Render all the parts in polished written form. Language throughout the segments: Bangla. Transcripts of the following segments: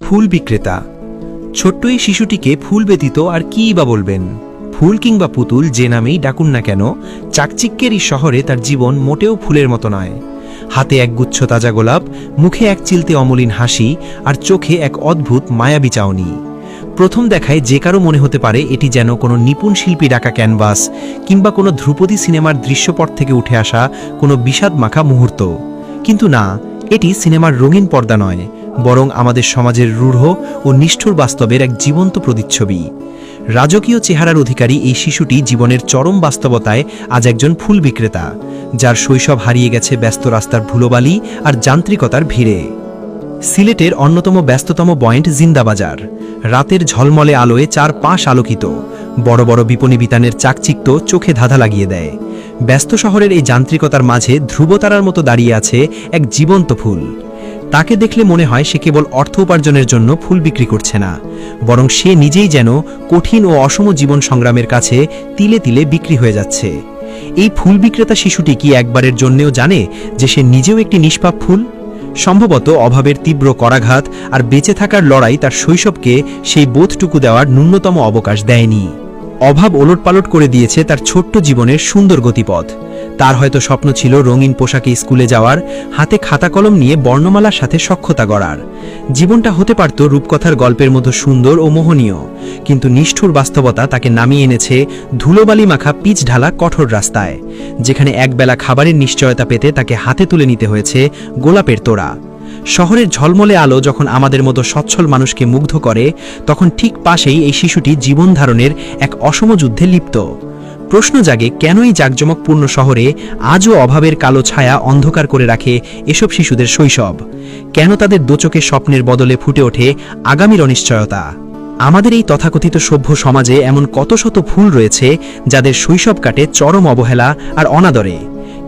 ফুল বিক্রেতা। ছোট্ট এই শিশুটিকে ফুল ব্যতীত আর কীই বা বলবেন। ফুল কিংবা পুতুল যে নামেই ডাকুন না কেন, চাকচিক্যের এই শহরে তার জীবন মোটেও ফুলের মতো নয়। হাতে একগুচ্ছ তাজা গোলাপ, মুখে এক চিলতে অমলিন হাসি, আর চোখে এক অদ্ভুত মায়াবী চাউনি। প্রথম দেখায় যে কারো মনে হতে পারে এটি যেন কোনো নিপুণ শিল্পীর আঁকা ক্যানভাস, কিংবা কোনো ধ্রুপদী সিনেমার দৃশ্যপট থেকে উঠে আসা কোনো বিষাদ মাখা মুহূর্ত। কিন্তু না, এটি সিনেমার রঙিন পর্দা নয়, বরং আমাদের সমাজের রূঢ় ও নিষ্ঠুর বাস্তবের এক জীবন্ত প্রতিচ্ছবি। রাজকীয় চেহারার অধিকারী এই শিশুটি জীবনের চরম বাস্তবতায় আজ একজন ফুল বিক্রেতা, যার শৈশব হারিয়ে গেছে ব্যস্ত রাস্তার ধুলোবালি আর যান্ত্রিকতার ভিড়ে। সিলেটের অন্যতম ব্যস্ততম পয়েন্ট জিন্দাবাজার। রাতের ঝলমলে আলোয় চারপাশ আলোকিত, বড় বড় বিপণী বিতানের চাকচিক্য চোখে ধাঁধা লাগিয়ে দেয়। ব্যস্ত শহরের এই যান্ত্রিকতার মাঝে ধ্রুবতারার মতো দাঁড়িয়ে আছে এক জীবন্ত ফুল। তাকে দেখলে মনে হয় সে কেবল অর্থ উপার্জনের জন্য ফুল বিক্রি করছে না, বরং সে নিজেই যেন কঠিন ও অসম জীবন সংগ্রামের কাছে তিলে তিলে বিক্রি হয়ে যাচ্ছে। এই ফুল বিক্রেতা শিশুটি কি একবারের জন্যেও জানে যে সে নিজেও একটি নিষ্পাপ ফুল? সম্ভবত অভাবের তীব্র করাঘাত আর বেঁচে থাকার লড়াই তার শৈশবকে সেই বোধটুকু দেওয়ার ন্যূনতম অবকাশ দেয়নি। অভাব ওলটপালট করে দিয়েছে তার ছোট্ট জীবনের সুন্দর গতিপথ। তার হয়তো স্বপ্ন ছিল রঙিন পোশাকে স্কুলে যাওয়ার, হাতে খাতা কলম নিয়ে বর্ণমালার সাথে সখ্যতা গড়ার। জীবনটা হতে পারত রূপকথার গল্পের মতো সুন্দর ও মোহনীয়, কিন্তু নিষ্ঠুর বাস্তবতা তাকে নামিয়ে এনেছে ধুলোবালি মাখা পিচ ঢালা কঠোর রাস্তায়, যেখানে একবেলা খাবারের নিশ্চয়তা পেতে তাকে হাতে তুলে নিতে হয়েছে গোলাপের তোড়া। শহরের ঝলমলে আলো যখন আমাদের মতো সচ্ছল মানুষকে মুগ্ধ করে, তখন ঠিক পাশেই এই শিশুটি জীবন ধারণের এক অসম যুদ্ধে লিপ্ত। প্রশ্ন জাগে, কেন এই জাঁকজমকপূর্ণ শহরে আজও অভাবের কালো ছায়া অন্ধকার করে রাখে এসব শিশুদের শৈশব? কেন তাদের দোচকে স্বপ্নের বদলে ফুটে ওঠে আগামীর অনিশ্চয়তা? আমাদের এই তথাকথিত সভ্য সমাজে এমন কত শত ফুল রয়েছে যাদের শৈশব কাটে চরম অবহেলা আর অনাদরে।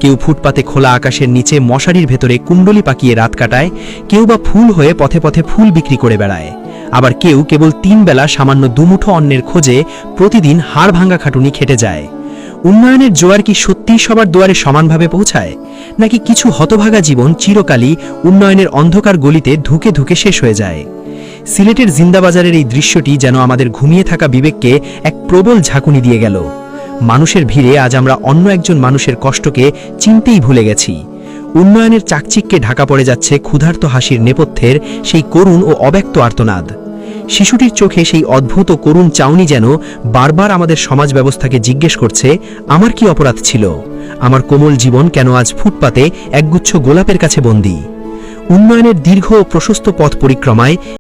কেউ ফুটপাতে খোলা আকাশের নিচে মশারির ভেতরে কুণ্ডলি পাকিয়ে রাত কাটায়, কেউ বা ফুল হয়ে পথে পথে ফুল বিক্রি করে বেড়ায়, আবার কেউ কেবল 3 বেলা সামান্য দুমুঠো অন্নের খোঁজে প্রতিদিন হাড় ভাঙা খাটুনি খেটে যায়। উন্নয়নের জোয়ার কি সত্যিই সবার দুয়ারে সমানভাবে পৌঁছায়, নাকি কিছু হতভাগা জীবন চিরকালই উন্নয়নের অন্ধকার গলিতে ধুকে ধুকে শেষ হয়ে যায়? সিলেটের জিন্দাবাজারের এই দৃশ্যটি যেন আমাদের ঘুমিয়ে থাকা বিবেককে এক প্রবল ঝাঁকুনি দিয়ে গেল। মানুষের ভিড়ে আজ আমরা অন্য একজন মানুষের কষ্টকে চিনতেই ভুলে গেছি। উন্নয়নের চাকচিক্যে ঢাকা পড়ে যাচ্ছে ক্ষুধার্ত হাসির নেপথ্যের সেই করুণ ও অব্যক্ত আর্তনাদ। শিশুটির চোখে সেই অদ্ভুত ও করুণ চাউনি যেন বারবার আমাদের সমাজ ব্যবস্থাকে জিজ্ঞেস করছে, আমার কি অপরাধ ছিল? আমার কোমল জীবন কেন আজ ফুটপাতে একগুচ্ছ গোলাপের কাছে বন্দী? উন্নয়নের দীর্ঘ ও প্রশস্ত পথ পরিক্রমায়